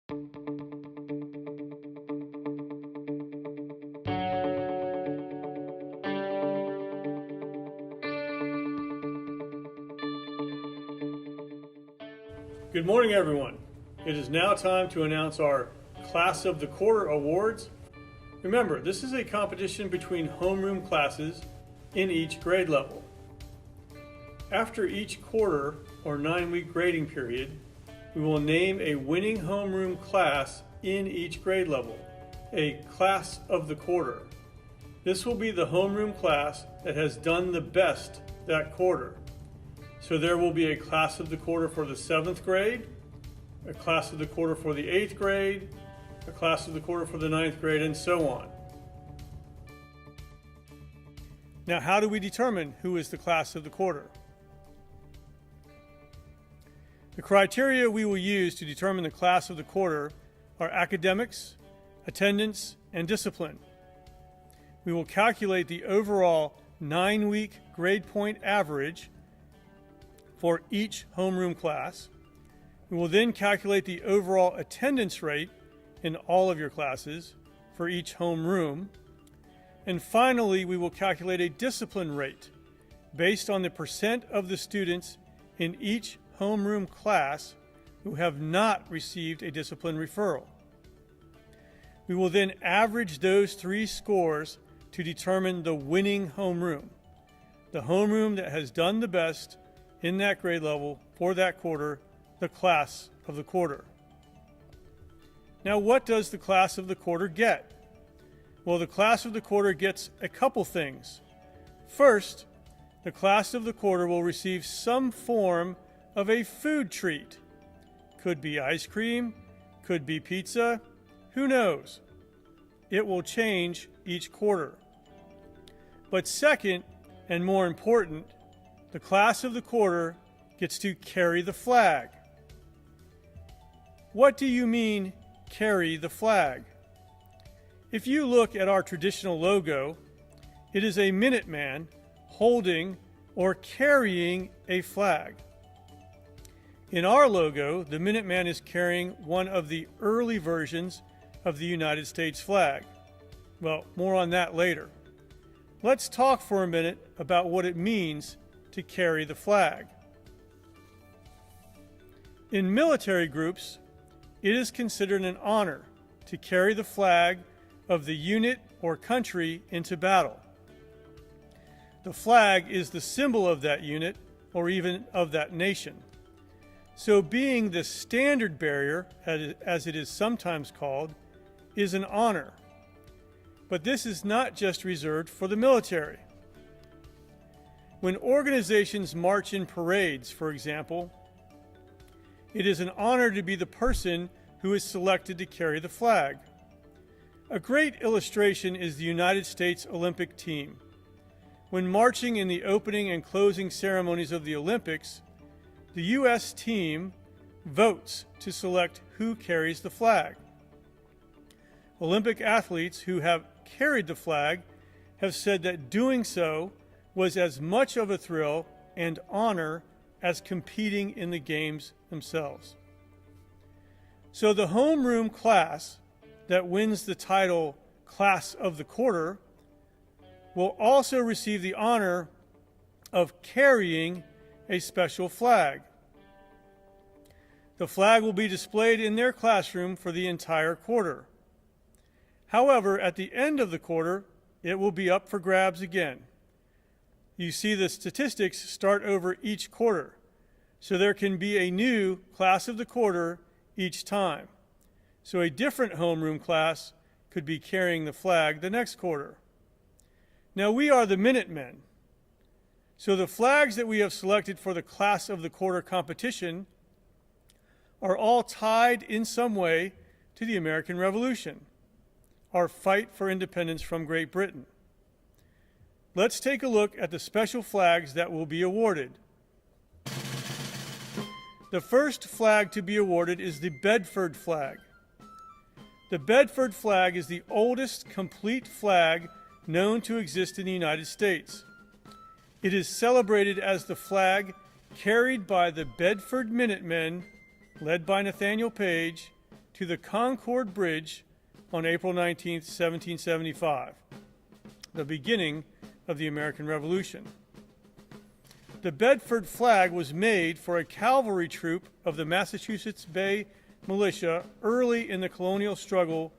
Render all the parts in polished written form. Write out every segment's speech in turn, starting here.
Good morning, everyone. It is now time to announce our Class of the Quarter awards. Remember, this is a competition between homeroom classes in each grade level. After each quarter or 9-week grading period, we will name a winning homeroom class in each grade level, a Class of the Quarter. This will be the homeroom class that has done the best that quarter. So there will be a Class of the Quarter for the 7th grade, a Class of the Quarter for the 8th grade, a Class of the Quarter for the 9th grade, and so on. Now, how do we determine who is the Class of the Quarter? The criteria we will use to determine the Class of the Quarter are academics, attendance, and discipline. We will calculate the overall 9-week grade point average for each homeroom class. We will then calculate the overall attendance rate in all of your classes for each homeroom. And finally, we will calculate a discipline rate based on the percent of the students in each homeroom class who have not received a discipline referral. We will then average those 3 scores to determine the winning homeroom, the homeroom that has done the best in that grade level for that quarter, the Class of the Quarter. Now, what does the Class of the Quarter get? Well, the Class of the Quarter gets a couple things. First, the Class of the Quarter will receive some form of a food treat. Could be ice cream, could be pizza, who knows? It will change each quarter. But second, and more important, the Class of the Quarter gets to carry the flag. What do you mean, carry the flag? If you look at our traditional logo, it is a Minuteman holding or carrying a flag. In our logo, the Minuteman is carrying one of the early versions of the United States flag. Well, more on that later. Let's talk for a minute about what it means to carry the flag. In military groups, it is considered an honor to carry the flag of the unit or country into battle. The flag is the symbol of that unit or even of that nation. So being the standard bearer, as it is sometimes called, is an honor. But this is not just reserved for the military. When organizations march in parades, for example, it is an honor to be the person who is selected to carry the flag. A great illustration is the United States Olympic team. When marching in the opening and closing ceremonies of the Olympics, the U.S. team votes to select who carries the flag. Olympic athletes who have carried the flag have said that doing so was as much of a thrill and honor as competing in the games themselves. So the homeroom class that wins the title Class of the Quarter will also receive the honor of carrying a special flag. The flag will be displayed in their classroom for the entire quarter. However, at the end of the quarter, it will be up for grabs again. You see the statistics start over each quarter, so there can be a new Class of the Quarter each time. So a different homeroom class could be carrying the flag the next quarter. Now we are the Minutemen, so the flags that we have selected for the Class of the Quarter competition are all tied in some way to the American Revolution, our fight for independence from Great Britain. Let's take a look at the special flags that will be awarded. The first flag to be awarded is the Bedford flag. The Bedford flag is the oldest complete flag known to exist in the United States. It is celebrated as the flag carried by the Bedford Minutemen, led by Nathaniel Page, to the Concord Bridge on April 19, 1775, the beginning of the American Revolution. The Bedford flag was made for a cavalry troop of the Massachusetts Bay Militia early in the colonial struggle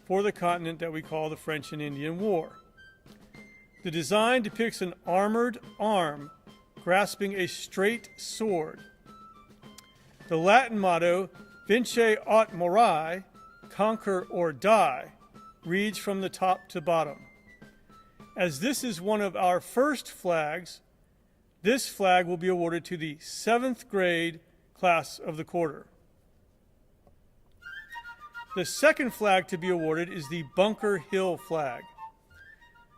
for the continent that we call the French and Indian War. The design depicts an armored arm grasping a straight sword. The Latin motto, Vince aut mori, conquer or die, reads from the top to bottom. As this is one of our first flags, this flag will be awarded to the 7th grade class of the quarter. The second flag to be awarded is the Bunker Hill flag.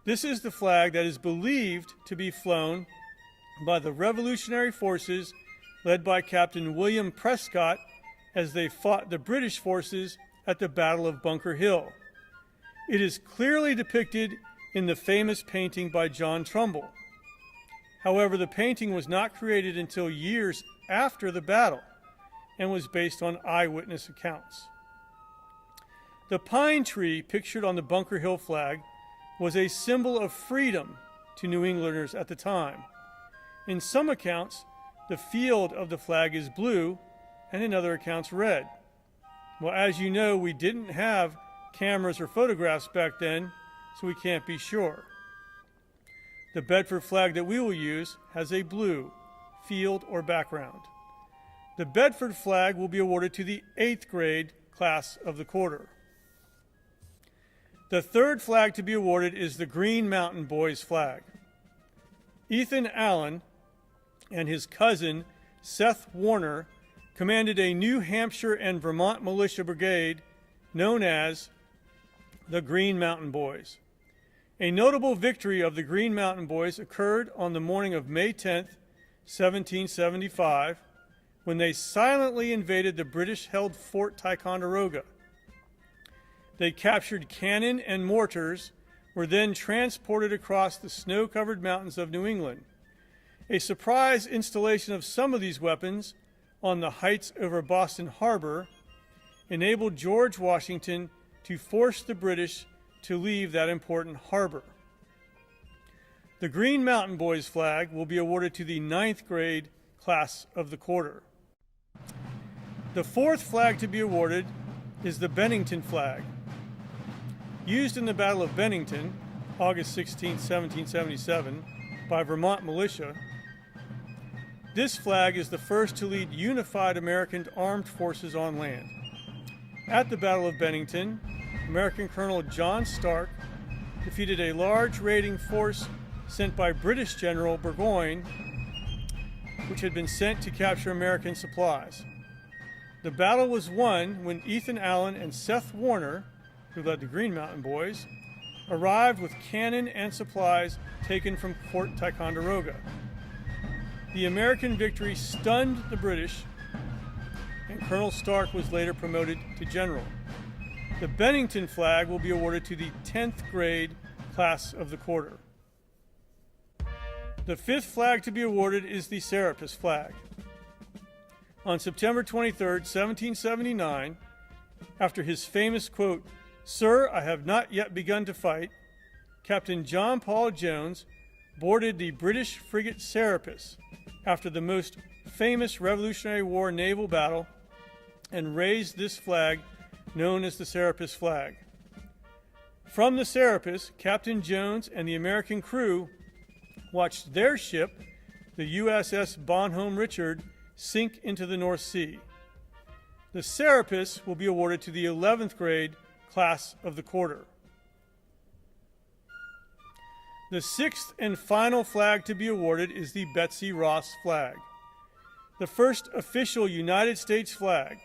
This is the flag that is believed to be flown by the Revolutionary forces led by Captain William Prescott as they fought the British forces at the Battle of Bunker Hill. It is clearly depicted in the famous painting by John Trumbull. However, the painting was not created until years after the battle and was based on eyewitness accounts. The pine tree pictured on the Bunker Hill flag was a symbol of freedom to New Englanders at the time. In some accounts, the field of the flag is blue, and in other accounts red. Well, as you know, we didn't have cameras or photographs back then, so we can't be sure. The Bedford flag that we will use has a blue field or background. The Bedford flag will be awarded to the 8th grade class of the quarter. The third flag to be awarded is the Green Mountain Boys flag. Ethan Allen and his cousin Seth Warner commanded a New Hampshire and Vermont militia brigade known as the Green Mountain Boys. A notable victory of the Green Mountain Boys occurred on the morning of May 10, 1775, when they silently invaded the British-held Fort Ticonderoga. They captured cannon and mortars, were then transported across the snow-covered mountains of New England. A surprise installation of some of these weapons on the heights over Boston Harbor enabled George Washington to force the British to leave that important harbor. The Green Mountain Boys flag will be awarded to the 9th grade class of the quarter. The fourth flag to be awarded is the Bennington flag. Used in the Battle of Bennington, August 16, 1777, by Vermont militia, this flag is the first to lead unified American armed forces on land. At the Battle of Bennington, American Colonel John Stark defeated a large raiding force sent by British General Burgoyne, which had been sent to capture American supplies. The battle was won when Ethan Allen and Seth Warner, who led the Green Mountain Boys, arrived with cannon and supplies taken from Fort Ticonderoga. The American victory stunned the British, and Colonel Stark was later promoted to general. The Bennington flag will be awarded to the 10th grade class of the quarter. The fifth flag to be awarded is the Serapis flag. On September 23, 1779, after his famous quote, "Sir, I have not yet begun to fight," Captain John Paul Jones boarded the British frigate Serapis after the most famous Revolutionary War naval battle and raised this flag known as the Serapis flag. From the Serapis, Captain Jones and the American crew watched their ship, the USS Bonhomme Richard, sink into the North Sea. The Serapis will be awarded to the 11th grade class of the quarter. The sixth and final flag to be awarded is the Betsy Ross flag, the first official United States flag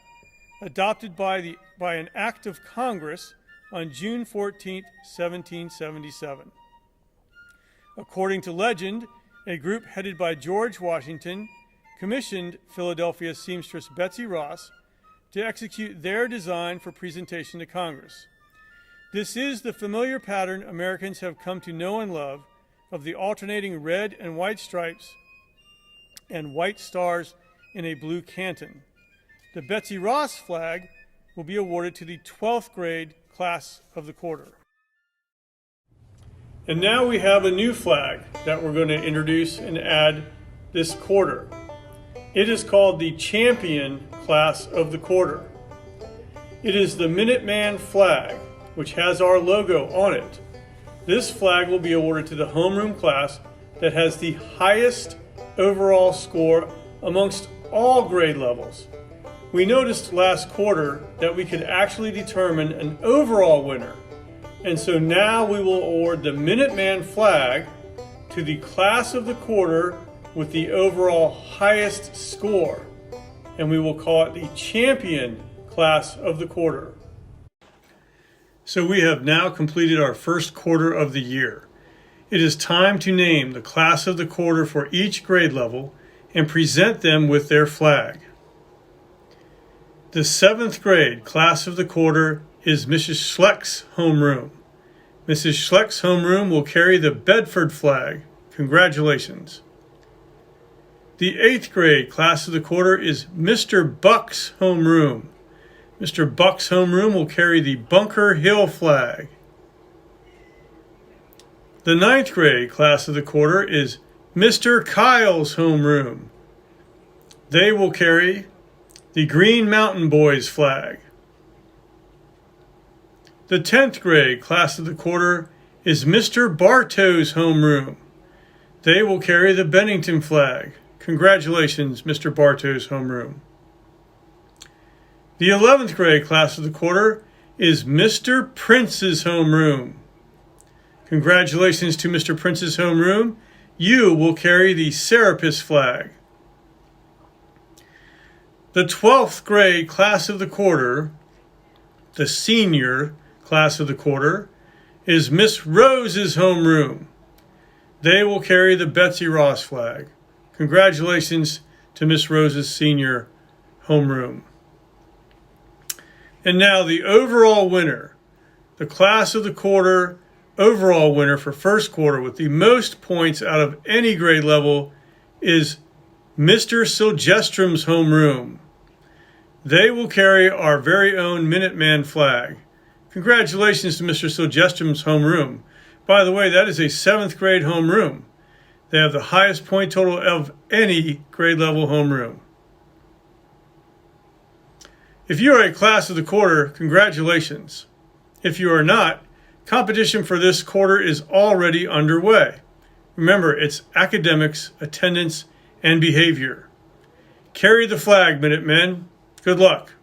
adopted by an act of Congress on June 14, 1777. According to legend, a group headed by George Washington commissioned Philadelphia seamstress Betsy Ross to execute their design for presentation to Congress. This is the familiar pattern Americans have come to know and love of the alternating red and white stripes and white stars in a blue canton. The Betsy Ross flag will be awarded to the 12th grade class of the quarter. And now we have a new flag that we're going to introduce and add this quarter. It is called the Champion Class of the Quarter. It is the Minuteman flag, which has our logo on it. This flag will be awarded to the homeroom class that has the highest overall score amongst all grade levels. We noticed last quarter that we could actually determine an overall winner. And so now we will award the Minuteman flag to the class of the quarter with the overall highest score. And we will call it the Champion Class of the Quarter. So we have now completed our first quarter of the year. It is time to name the class of the quarter for each grade level and present them with their flag. The 7th grade class of the quarter is Mrs. Schleck's homeroom. Mrs. Schleck's homeroom will carry the Bedford flag. Congratulations. The 8th grade class of the quarter is Mr. Buck's homeroom. Mr. Buck's homeroom will carry the Bunker Hill flag. The 9th grade class of the quarter is Mr. Kyle's homeroom. They will carry the Green Mountain Boys flag. The 10th grade class of the quarter is Mr. Bartow's homeroom. They will carry the Bennington flag. Congratulations, Mr. Bartow's homeroom. The 11th grade class of the quarter is Mr. Prince's homeroom. Congratulations to Mr. Prince's homeroom. You will carry the Serapis flag. The 12th grade class of the quarter, the senior class of the quarter, is Miss Rose's homeroom. They will carry the Betsy Ross flag. Congratulations to Miss Rose's senior homeroom. And now the overall winner, the class of the quarter overall winner for first quarter with the most points out of any grade level is Mr. Siljestrom's homeroom. They will carry our very own Minuteman flag. Congratulations to Mr. Siljestrom's homeroom. By the way, that is a 7th grade homeroom. They have the highest point total of any grade level homeroom. If you are a class of the quarter, congratulations. If you are not, competition for this quarter is already underway. Remember, it's academics, attendance, and behavior. Carry the flag, Minutemen. Good luck.